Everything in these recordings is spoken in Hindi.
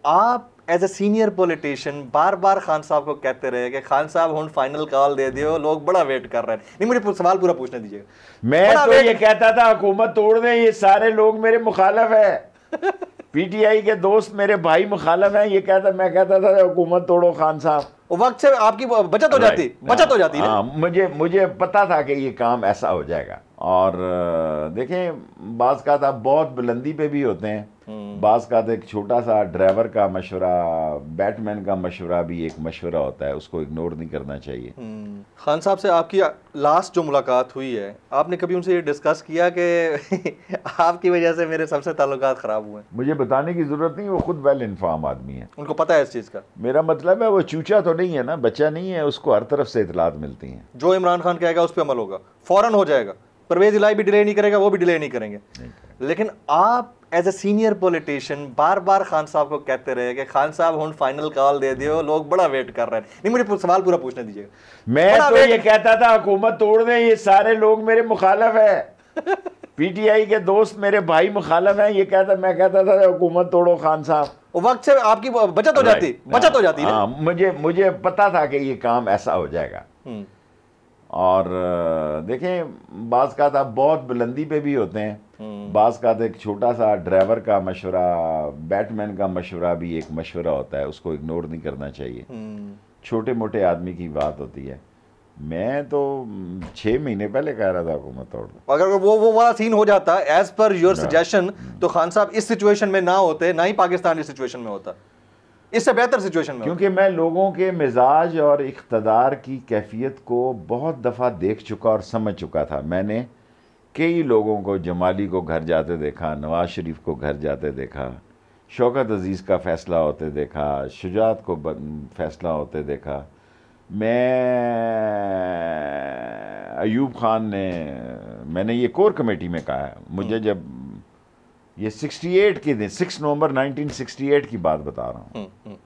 आप एज ए सीनियर पॉलिटिशियन बार बार खान साहब को कहते रहे कि खान साहब हुन फाइनल कॉल दे दियो, लोग बड़ा वेट कर रहे हैं। नहीं, मुझे सवाल पूरा पूछने दीजिएगा। मैं तो ये कहता था हुकूमत तोड़ दें, ये सारे लोग मेरे मुखालफ है। पीटीआई के दोस्त मेरे भाई मुखालफ हैं, ये कहता, मैं कहता था हुकूमत तोड़ो खान साहब। वक्त से आपकी बचत हो जाती, बचत हो जाती है। हाँ, मुझे पता था कि ये काम ऐसा हो जाएगा। और देखें, बाज़ का था बहुत बुलंदी पे भी होते हैं, बाज़ का एक छोटा सा ड्राइवर का मशवरा, बैटमैन का मशवरा भी एक मशवरा होता है, उसको इग्नोर नहीं करना चाहिए। खान साहब से आपकी लास्ट जो मुलाकात हुई है, आपने कभी उनसे ये डिस्कस किया कि आपकी वजह से मेरे सबसे ताल्लुकात ख़राब हुए? मुझे बताने की ज़रूरत नहीं, वो खुद वेल इन्फॉर्म आदमी है, उनको पता है इस चीज़ का। मेरा मतलब है वो चूचा तो नहीं है ना, बच्चा नहीं है, उसको हर तरफ से इतलात मिलती हैं। जो इमरान खान कहेगा उस पर अमल होगा, फ़ौरन हो जाएगा। परवेज़ इलाही भी डिले नहीं करेगा, वो भी डिले नहीं करेंगे। लेकिन आप एज ए सीनियर पॉलिटिशियन बार बार खान साहब को कहते रहे कि खान साहब हुन फाइनल कॉल दे दियो, लोग बड़ा वेट कर रहे हैं। नहीं, मुझे सवाल पूरा पूछने दीजिएगा। मैं तो ये कहता था हुकूमत तोड़ दें, ये सारे लोग मेरे मुखालफ है। पीटीआई के दोस्त मेरे भाई मुखालफ हैं, ये कहता, मैं कहता था हुकूमत तोड़ो खान साहब। वक्त से आपकी बचत हो जाती, बचत हो जाती है। हाँ, मुझे पता था कि ये काम ऐसा हो जाएगा। और देखें, बाज़ का था बहुत बुलंदी पे भी होते हैं, बाज़ का एक छोटा सा ड्राइवर का मशवरा, बैटमैन का मशवरा भी एक मशवरा होता है, उसको इग्नोर नहीं करना चाहिए। छोटे मोटे आदमी की बात होती है। मैं तो 6 महीने पहले कह रहा था हुकूमत तोड़ दो। अगर वो वाला सीन हो जाता एज पर योर सजेशन, तो खान साहब इस सिचुएशन में ना होते, ना ही पाकिस्तान इस सिचुएशन में होता, इससे बेहतर सिचुएशन में। क्योंकि मैं लोगों के मिजाज और इख्तदार की कैफियत को बहुत दफ़ा देख चुका और समझ चुका था। मैंने कई लोगों को, जमाली को घर जाते देखा, नवाज शरीफ को घर जाते देखा, शौकत अजीज़ का फ़ैसला होते देखा, शुजात को फ़ैसला होते देखा। मैं अयूब खान ने, मैंने ये कोर कमेटी में कहा है, मुझे जब ये 68 के दिन 6 नवंबर 1968 की बात बता रहा हूँ,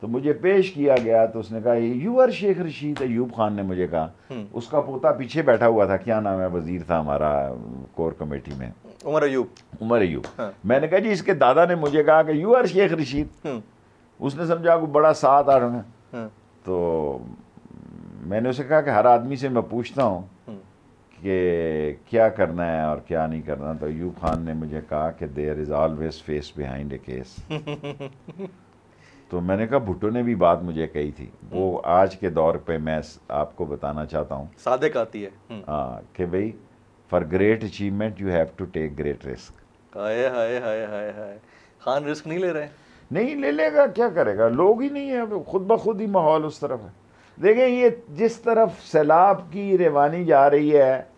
तो मुझे पेश किया गया, तो उसने कहा यू आर शेख रशीद। अयूब खान ने मुझे कहा, उसका पोता पीछे बैठा हुआ था, क्या नाम है, वजीर था हमारा कोर कमेटी में, उमर अयूब। हाँ। मैंने कहा जी, इसके दादा ने मुझे कहा कि यू आर शेख रशीद। उसने समझा को बड़ा साथ आ रहा है। तो मैंने उसे कहा कि हर आदमी से मैं पूछता हूँ कि क्या करना है और क्या नहीं करना। तो अयूब खान ने मुझे कहा कि there is always face behind a case. तो मैंने कहा, भुट्टो ने भी बात मुझे कही थी, वो आज के दौर पे मैं आपको बताना चाहता हूँ, सादिक आती है हाँ, कि भाई for great achievement you have to take great risk. हाय हाय हाय हाय हाय, खान रिस्क नहीं ले रहे। नहीं ले लेगा, क्या करेगा, लोग ही नहीं है, खुद ब खुद ही माहौल उस तरफ है। देखें, ये जिस तरफ सैलाब की रवानी जा रही है,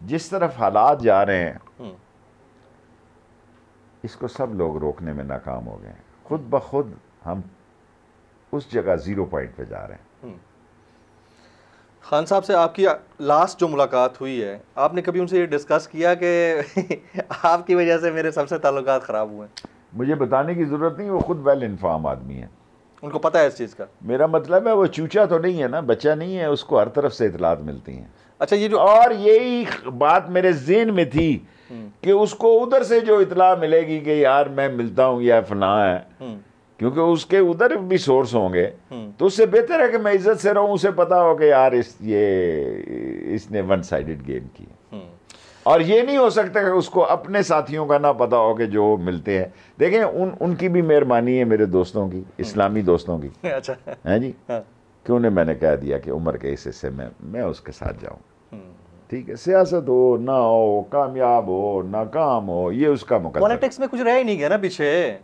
जिस तरफ हालात जा रहे हैं, इसको सब लोग रोकने में नाकाम हो गए हैं। खुद ब खुद हम उस जगह 0 पॉइंट पे जा रहे हैं। खान साहब से आपकी लास्ट जो मुलाकात हुई है, आपने कभी उनसे ये डिस्कस किया कि आपकी वजह से मेरे सबसे ताल्लुकात ख़राब हुए? मुझे बताने की ज़रूरत नहीं, वो खुद वेल इन्फॉर्म आदमी है, उनको पता है इस चीज़ का। मेरा मतलब है वो चूचा तो नहीं है ना, बच्चा नहीं है, उसको हर तरफ से इतलात मिलती हैं। अच्छा, ये जो, और यही बात मेरे ज़हन में थी कि उसको उधर से जो इतला मिलेगी कि यार मैं मिलता हूँ या फलां है, क्योंकि उसके उधर भी सोर्स होंगे, तो उससे बेहतर है कि मैं इज्जत से रहूँ, उसे पता हो कि यार इसने वन साइडेड गेम की। और ये नहीं हो सकता कि उसको अपने साथियों का ना पता हो कि जो मिलते हैं। देखें, उनकी भी मेहरबानी है, मेरे दोस्तों की, इस्लामी दोस्तों की। अच्छा है जी, क्यों ने मैंने कह दिया कि उम्र के इस हिस्से में मैं उसके साथ जाऊँ। ठीक है, सियासत हो ना हो, कामयाब हो नाकाम हो, ये उसका मुकद्दर। पॉलिटिक्स में कुछ रह ही नहीं गया ना पीछे।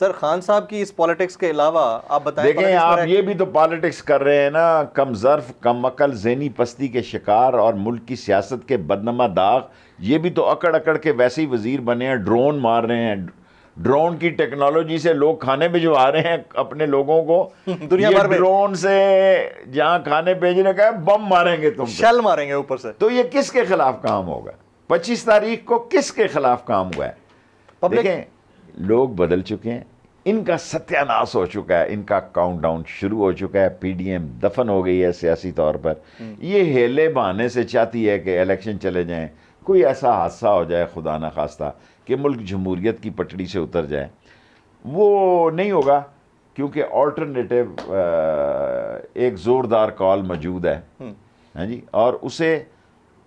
सर, खान साहब की इस पॉलिटिक्स के अलावा आप बताएं। देखें, आप ये भी तो पॉलिटिक्स कर रहे हैं ना, कम ज़र्फ, कम अकल, ज़हनी पस्ती के शिकार और मुल्क की सियासत के बदनमा दाग, ये भी तो अकड़ अकड़ के वैसे ही वजीर बने हैं, ड्रोन मार रहे हैं, ड्रोन की टेक्नोलॉजी से लोग खाने भिजवा रहे हैं अपने लोगों को दुनिया भर में। ड्रोन से जहां खाने भेजने का बम मारेंगे, तुम शेल मारेंगे ऊपर से। तो ये किसके खिलाफ काम होगा? 25 तारीख को किसके खिलाफ काम हुआ है? देखें, लोग बदल चुके हैं, इनका सत्यानाश हो चुका है, इनका काउंटडाउन शुरू हो चुका है, पीडीएम दफन हो गई है सियासी तौर पर। ये हेले बहाने से चाहती है कि इलेक्शन चले जाएं, कोई ऐसा हादसा हो जाए खुदा न खास्ता कि मुल्क जमहूरियत की पटड़ी से उतर जाए। वो नहीं होगा, क्योंकि ऑल्टरनेटिव एक ज़ोरदार कॉल मौजूद है, हाँ जी, और उसे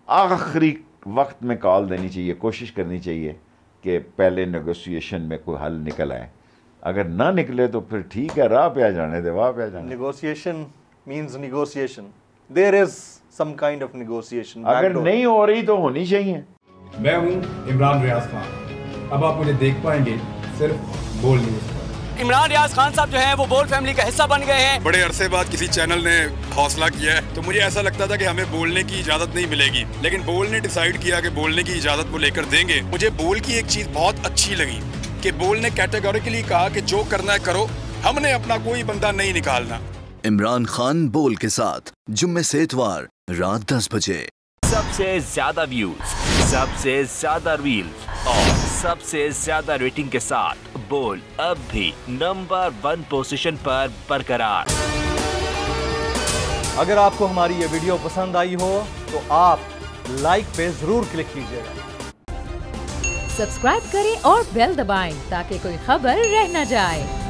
आखिरी वक्त में कॉल देनी चाहिए, कोशिश करनी चाहिए कि पहले नेगोशिएशन में कोई हल निकल आए। अगर ना निकले तो फिर ठीक है, राह पे आ जाने दे, वाह पे आ जाने। Negotiation means negotiation, there is some kind of negotiation. अगर नहीं हो रही तो होनी चाहिए। मैं हूं इमरान रियाज खान, अब आप मुझे देख पाएंगे सिर्फ बोल न्यूज़ पर। इमरान रियाज खान साहब जो हैं वो बोल फैमिली का हिस्सा बन गए हैं। बड़े अरसे बाद किसी चैनल ने हौसला किया है, तो मुझे ऐसा लगता था कि हमें बोलने की इजाजत नहीं मिलेगी, लेकिन बोल ने डिसाइड किया कि बोलने की इजाजत वो लेकर देंगे। मुझे बोल की एक चीज बहुत अच्छी लगी कि बोल ने कैटेगोरिकली कहा कि जो करना है करो, हमने अपना कोई बंदा नहीं निकालना। इमरान खान बोल के साथ जुम्मे से इतवार रात 10 बजे। सबसे ज्यादा व्यूज, सबसे ज्यादा रील्स और सबसे ज्यादा रेटिंग के साथ बोल अब भी नंबर 1 पोजीशन पर बरकरार। अगर आपको हमारी ये वीडियो पसंद आई हो तो आप लाइक पे जरूर क्लिक कीजिएगा। सब्सक्राइब करें और बेल दबाएं ताकि कोई खबर रह न जाए।